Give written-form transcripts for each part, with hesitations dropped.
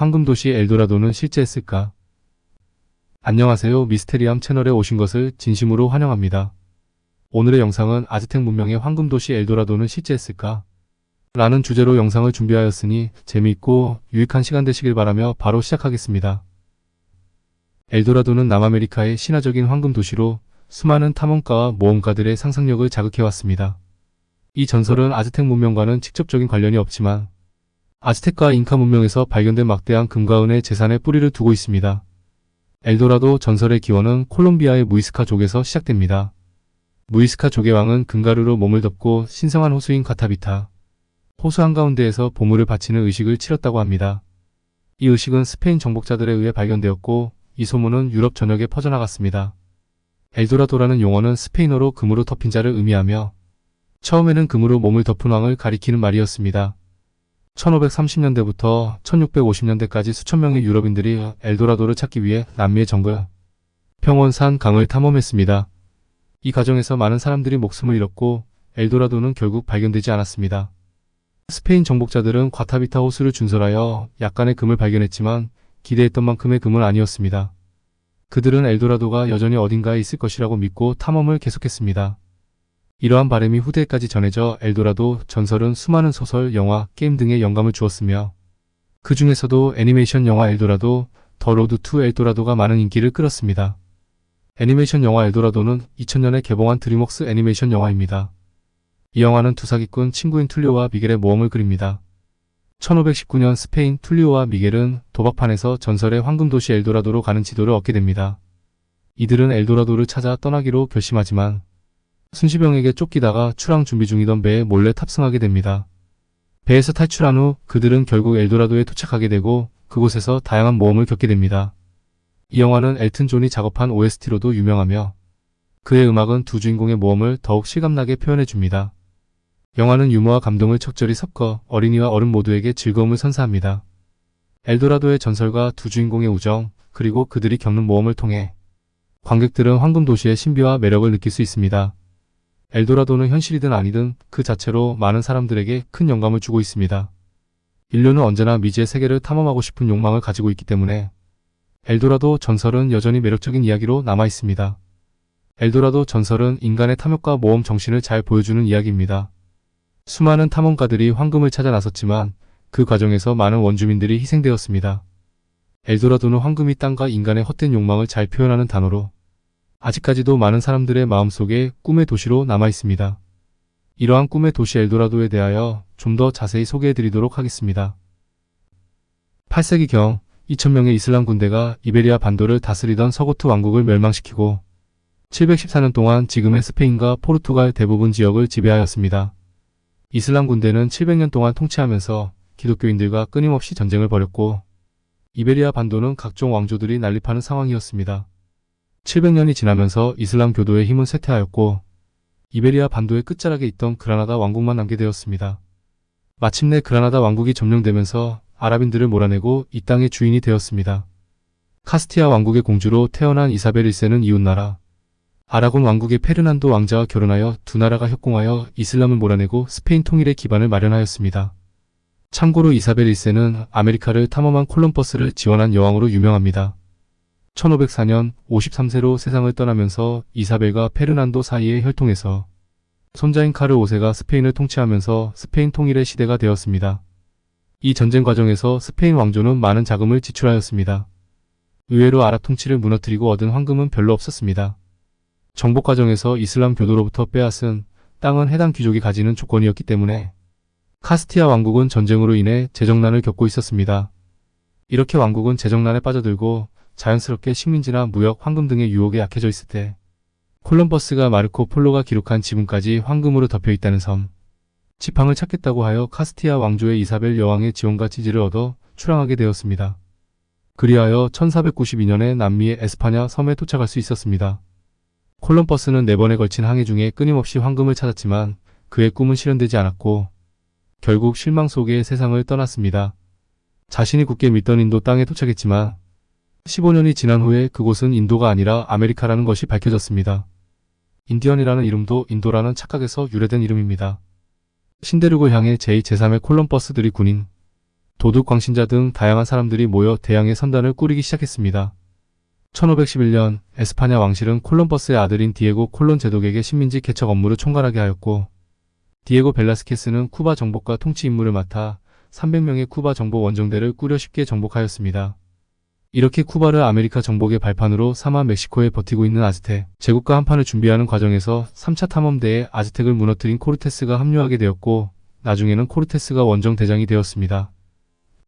황금도시 엘도라도는 실제했을까? 안녕하세요. 미스테리함 채널에 오신 것을 진심으로 환영합니다. 오늘의 영상은 아즈텍 문명의 황금도시 엘도라도는 실제했을까? 라는 주제로 영상을 준비하였으니 재미있고 유익한 시간 되시길 바라며 바로 시작하겠습니다. 엘도라도는 남아메리카의 신화적인 황금도시로 수많은 탐험가와 모험가들의 상상력을 자극해왔습니다. 이 전설은 아즈텍 문명과는 직접적인 관련이 없지만 아즈텍과 잉카 문명에서 발견된 막대한 금과 은의 재산에 뿌리를 두고 있습니다. 엘도라도 전설의 기원은 콜롬비아의 무이스카족에서 시작됩니다. 무이스카족의 왕은 금가루로 몸을 덮고 신성한 호수인 카타비타, 호수 한가운데에서 보물을 바치는 의식을 치렀다고 합니다. 이 의식은 스페인 정복자들에 의해 발견되었고 이 소문은 유럽 전역에 퍼져나갔습니다. 엘도라도라는 용어는 스페인어로 금으로 덮인 자를 의미하며 처음에는 금으로 몸을 덮은 왕을 가리키는 말이었습니다. 1530년대부터 1650년대까지 수천 명의 유럽인들이 엘도라도를 찾기 위해 남미의 정글, 평원산 강을 탐험했습니다. 이 과정에서 많은 사람들이 목숨을 잃었고 엘도라도는 결국 발견되지 않았습니다. 스페인 정복자들은 과타비타 호수를 준설하여 약간의 금을 발견했지만 기대했던 만큼의 금은 아니었습니다. 그들은 엘도라도가 여전히 어딘가에 있을 것이라고 믿고 탐험을 계속했습니다. 이러한 바람이 후대에까지 전해져 엘도라도 전설은 수많은 소설, 영화, 게임 등의 영감을 주었으며 그 중에서도 애니메이션 영화 엘도라도, 더 로드 투 엘도라도가 많은 인기를 끌었습니다. 애니메이션 영화 엘도라도는 2000년에 개봉한 드림웍스 애니메이션 영화입니다. 이 영화는 두 사기꾼 친구인 툴리오와 미겔의 모험을 그립니다. 1519년 스페인 툴리오와 미겔은 도박판에서 전설의 황금도시 엘도라도로 가는 지도를 얻게 됩니다. 이들은 엘도라도를 찾아 떠나기로 결심하지만 순시병에게 쫓기다가 출항 준비 중이던 배에 몰래 탑승하게 됩니다. 배에서 탈출한 후 그들은 결국 엘도라도에 도착하게 되고 그곳에서 다양한 모험을 겪게 됩니다. 이 영화는 엘튼 존이 작업한 OST로도 유명하며 그의 음악은 두 주인공의 모험을 더욱 실감나게 표현해줍니다. 영화는 유머와 감동을 적절히 섞어 어린이와 어른 모두에게 즐거움을 선사합니다. 엘도라도의 전설과 두 주인공의 우정, 그리고 그들이 겪는 모험을 통해 관객들은 황금도시의 신비와 매력을 느낄 수 있습니다. 엘도라도는 현실이든 아니든 그 자체로 많은 사람들에게 큰 영감을 주고 있습니다. 인류는 언제나 미지의 세계를 탐험하고 싶은 욕망을 가지고 있기 때문에 엘도라도 전설은 여전히 매력적인 이야기로 남아 있습니다. 엘도라도 전설은 인간의 탐욕과 모험 정신을 잘 보여주는 이야기입니다. 수많은 탐험가들이 황금을 찾아 나섰지만 그 과정에서 많은 원주민들이 희생되었습니다. 엘도라도는 황금이 땅과 인간의 헛된 욕망을 잘 표현하는 단어로 아직까지도 많은 사람들의 마음속에 꿈의 도시로 남아 있습니다. 이러한 꿈의 도시 엘도라도에 대하여 좀 더 자세히 소개해드리도록 하겠습니다. 8세기경 2000명의 이슬람 군대가 이베리아 반도를 다스리던 서고트 왕국을 멸망시키고 714년 동안 지금의 스페인과 포르투갈 대부분 지역을 지배하였습니다. 이슬람 군대는 700년 동안 통치하면서 기독교인들과 끊임없이 전쟁을 벌였고 이베리아 반도는 각종 왕조들이 난립하는 상황이었습니다. 700년이 지나면서 이슬람 교도의 힘은 쇠퇴하였고 이베리아 반도의 끝자락에 있던 그라나다 왕국만 남게 되었습니다. 마침내 그라나다 왕국이 점령되면서 아랍인들을 몰아내고 이 땅의 주인이 되었습니다. 카스티아 왕국의 공주로 태어난 이사벨 1세는 이웃나라 아라곤 왕국의 페르난도 왕자와 결혼하여 두 나라가 협공하여 이슬람을 몰아내고 스페인 통일의 기반을 마련하였습니다. 참고로 이사벨 1세는 아메리카를 탐험한 콜럼버스를 지원한 여왕으로 유명합니다. 1504년 53세로 세상을 떠나면서 이사벨과 페르난도 사이의 혈통에서 손자인 카르 5세가 스페인을 통치하면서 스페인 통일의 시대가 되었습니다. 이 전쟁 과정에서 스페인 왕조는 많은 자금을 지출하였습니다. 의외로 아랍 통치를 무너뜨리고 얻은 황금은 별로 없었습니다. 정복 과정에서 이슬람 교도로부터 빼앗은 땅은 해당 귀족이 가지는 조건이었기 때문에 카스티아 왕국은 전쟁으로 인해 재정난을 겪고 있었습니다. 이렇게 왕국은 재정난에 빠져들고 자연스럽게 식민지나 무역, 황금 등의 유혹에 약해져 있을 때 콜럼버스가 마르코 폴로가 기록한 지붕까지 황금으로 덮여 있다는 섬, 지팡을 찾겠다고 하여 카스티아 왕조의 이사벨 여왕의 지원과 지지를 얻어 출항하게 되었습니다. 그리하여 1492년에 남미의 에스파냐 섬에 도착할 수 있었습니다. 콜럼버스는 4번에 걸친 항해 중에 끊임없이 황금을 찾았지만 그의 꿈은 실현되지 않았고 결국 실망 속에 세상을 떠났습니다. 자신이 굳게 믿던 인도 땅에 도착했지만 15년이 지난 후에 그곳은 인도가 아니라 아메리카라는 것이 밝혀졌습니다. 인디언이라는 이름도 인도라는 착각에서 유래된 이름입니다. 신대륙을 향해 제2, 제3의 콜럼버스들이 군인, 도둑 광신자 등 다양한 사람들이 모여 대항해 선단을 꾸리기 시작했습니다. 1511년 에스파냐 왕실은 콜럼버스의 아들인 디에고 콜론 제독에게 식민지 개척 업무를 총괄하게 하였고, 디에고 벨라스케스는 쿠바 정복과 통치 임무를 맡아 300명의 쿠바 정복 원정대를 꾸려 쉽게 정복하였습니다. 이렇게 쿠바를 아메리카 정복의 발판으로 삼아 멕시코에 버티고 있는 아즈텍 제국과 한판을 준비하는 과정에서 3차 탐험대에 아즈텍을 무너뜨린 코르테스가 합류하게 되었고, 나중에는 코르테스가 원정 대장이 되었습니다.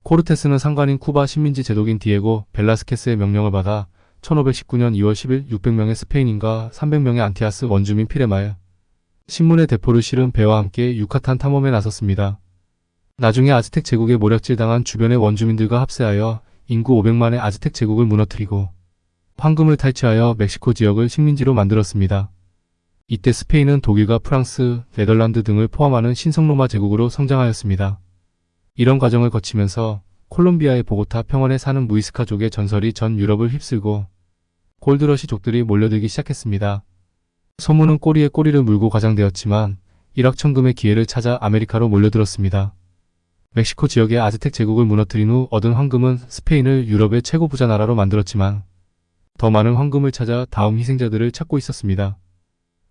코르테스는 상관인 쿠바 식민지 제독인 디에고 벨라스케스의 명령을 받아 1519년 2월 10일 600명의 스페인인과 300명의 안티아스 원주민 피레마에 신문의 대포를 실은 배와 함께 유카탄 탐험에 나섰습니다. 나중에 아즈텍 제국에 모략질당한 주변의 원주민들과 합세하여 인구 500만의 아즈텍 제국을 무너뜨리고 황금을 탈취하여 멕시코 지역을 식민지로 만들었습니다. 이때 스페인은 독일과 프랑스, 네덜란드 등을 포함하는 신성로마 제국으로 성장하였습니다. 이런 과정을 거치면서 콜롬비아의 보고타 평원에 사는 무이스카족의 전설이 전 유럽을 휩쓸고 골드러시족들이 몰려들기 시작했습니다. 소문은 꼬리에 꼬리를 물고 과장되었지만 일확천금의 기회를 찾아 아메리카로 몰려들었습니다. 멕시코 지역의 아즈텍 제국을 무너뜨린 후 얻은 황금은 스페인을 유럽의 최고 부자 나라로 만들었지만 더 많은 황금을 찾아 다음 희생자들을 찾고 있었습니다.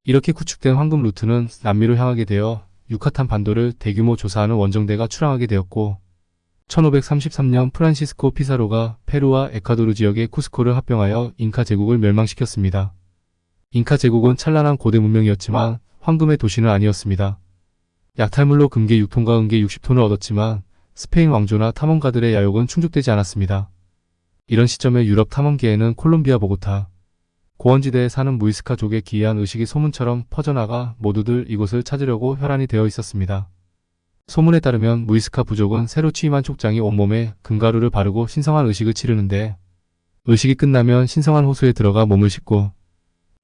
이렇게 구축된 황금 루트는 남미로 향하게 되어 유카탄 반도를 대규모 조사하는 원정대가 출항하게 되었고, 1533년 프란시스코 피사로가 페루와 에콰도르 지역의 쿠스코를 합병하여 잉카 제국을 멸망시켰습니다. 잉카 제국은 찬란한 고대 문명이었지만 황금의 도시는 아니었습니다. 약탈물로 금괴 6톤과 은괴 60톤을 얻었지만 스페인 왕조나 탐험가들의 야욕은 충족되지 않았습니다. 이런 시점에 유럽 탐험계에는 콜롬비아 보고타 고원지대에 사는 무이스카족의 기이한 의식이 소문처럼 퍼져나가 모두들 이곳을 찾으려고 혈안이 되어 있었습니다. 소문에 따르면 무이스카 부족은 새로 취임한 족장이 온몸에 금가루를 바르고 신성한 의식을 치르는데, 의식이 끝나면 신성한 호수에 들어가 몸을 씻고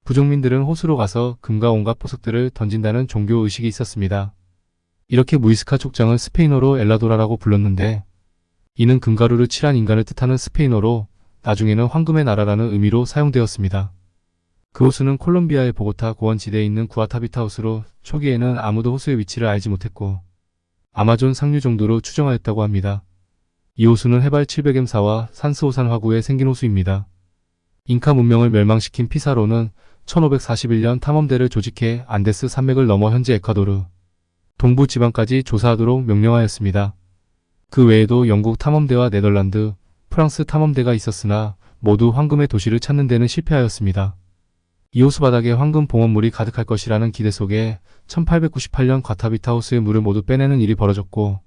부족민들은 호수로 가서 금과 온갖 보석들을 던진다는 종교 의식이 있었습니다. 이렇게 무이스카 족장을 스페인어로 엘라도라라고 불렀는데, 이는 금가루를 칠한 인간을 뜻하는 스페인어로 나중에는 황금의 나라라는 의미로 사용되었습니다. 그 호수는 콜롬비아의 보고타 고원지대에 있는 구아타비타 호수로 초기에는 아무도 호수의 위치를 알지 못했고 아마존 상류 정도로 추정하였다고 합니다. 이 호수는 해발 700m사와 산스호산 화구에 생긴 호수입니다. 잉카 문명을 멸망시킨 피사로는 1541년 탐험대를 조직해 안데스 산맥을 넘어 현재 에콰도르 동부 지방까지 조사하도록 명령하였습니다. 그 외에도 영국 탐험대와 네덜란드, 프랑스 탐험대가 있었으나 모두 황금의 도시를 찾는 데는 실패하였습니다. 이 호수 바닥에 황금 봉헌물이 가득할 것이라는 기대 속에 1898년 과타비타 호수의 물을 모두 빼내는 일이 벌어졌고,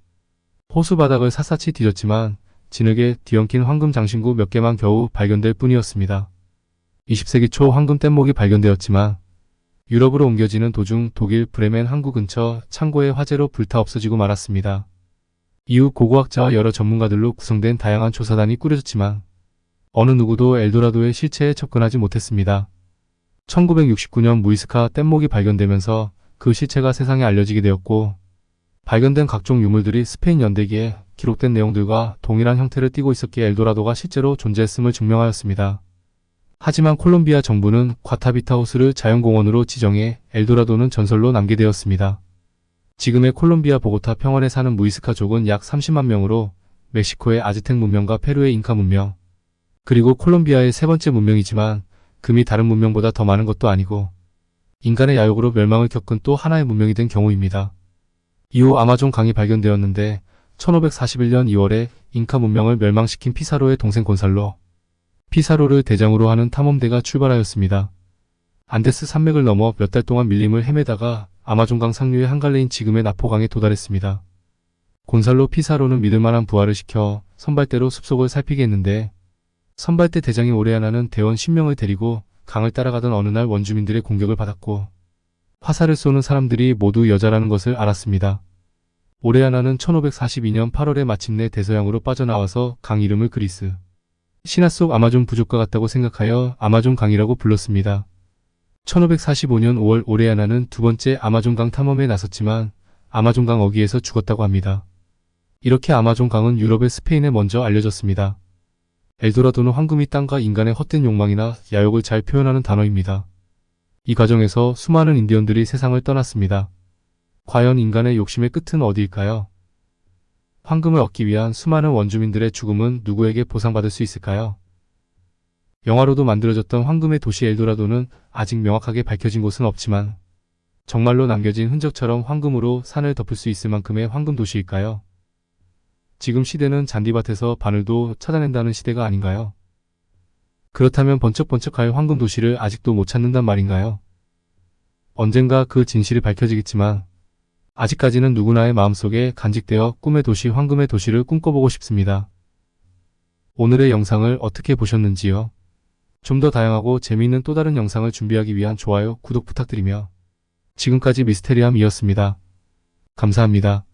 호수 바닥을 샅샅이 뒤졌지만 진흙에 뒤엉킨 황금 장신구 몇 개만 겨우 발견될 뿐이었습니다. 20세기 초 황금 뗏목이 발견되었지만 유럽으로 옮겨지는 도중 독일 브레멘 항구 근처 창고의 화재로 불타 없어지고 말았습니다. 이후 고고학자와 여러 전문가들로 구성된 다양한 조사단이 꾸려졌지만 어느 누구도 엘도라도의 실체에 접근하지 못했습니다. 1969년 무이스카 뗏목이 발견되면서 그 실체가 세상에 알려지게 되었고, 발견된 각종 유물들이 스페인 연대기에 기록된 내용들과 동일한 형태를 띠고 있었기에 엘도라도가 실제로 존재했음을 증명하였습니다. 하지만 콜롬비아 정부는 과타비타 호수를 자연공원으로 지정해 엘도라도는 전설로 남게 되었습니다. 지금의 콜롬비아 보고타 평원에 사는 무이스카족은 약 30만 명으로 멕시코의 아즈텍 문명과 페루의 잉카 문명, 그리고 콜롬비아의 세 번째 문명이지만 금이 다른 문명보다 더 많은 것도 아니고 인간의 야욕으로 멸망을 겪은 또 하나의 문명이 된 경우입니다. 이후 아마존 강이 발견되었는데 1541년 2월에 잉카 문명을 멸망시킨 피사로의 동생 곤살로 피사로를 대장으로 하는 탐험대가 출발하였습니다. 안데스 산맥을 넘어 몇 달 동안 밀림을 헤매다가 아마존강 상류의 한갈래인 지금의 나포강에 도달했습니다. 곤살로 피사로는 믿을만한 부하를 시켜 선발대로 숲속을 살피게 했는데, 선발대 대장인 오레아나는 대원 10명을 데리고 강을 따라가던 어느 날 원주민들의 공격을 받았고 화살을 쏘는 사람들이 모두 여자라는 것을 알았습니다. 오레아나는 1542년 8월에 마침내 대서양으로 빠져나와서 강 이름을 그리스 신화 속 아마존 부족과 같다고 생각하여 아마존 강이라고 불렀습니다. 1545년 5월 오레아나는 두 번째 아마존강 탐험에 나섰지만 아마존강 어귀에서 죽었다고 합니다. 이렇게 아마존강은 유럽의 스페인에 먼저 알려졌습니다. 엘도라도는 황금이 땅과 인간의 헛된 욕망이나 야욕을 잘 표현하는 단어입니다. 이 과정에서 수많은 인디언들이 세상을 떠났습니다. 과연 인간의 욕심의 끝은 어디일까요? 황금을 얻기 위한 수많은 원주민들의 죽음은 누구에게 보상받을 수 있을까요? 영화로도 만들어졌던 황금의 도시 엘도라도는 아직 명확하게 밝혀진 곳은 없지만 정말로 남겨진 흔적처럼 황금으로 산을 덮을 수 있을 만큼의 황금 도시일까요? 지금 시대는 잔디밭에서 바늘도 찾아낸다는 시대가 아닌가요? 그렇다면 번쩍번쩍할 황금 도시를 아직도 못 찾는단 말인가요? 언젠가 그 진실이 밝혀지겠지만 아직까지는 누구나의 마음속에 간직되어 꿈의 도시 황금의 도시를 꿈꿔보고 싶습니다. 오늘의 영상을 어떻게 보셨는지요? 좀 더 다양하고 재미있는 또 다른 영상을 준비하기 위한 좋아요, 구독 부탁드리며 지금까지 미스테리함이었습니다. 감사합니다.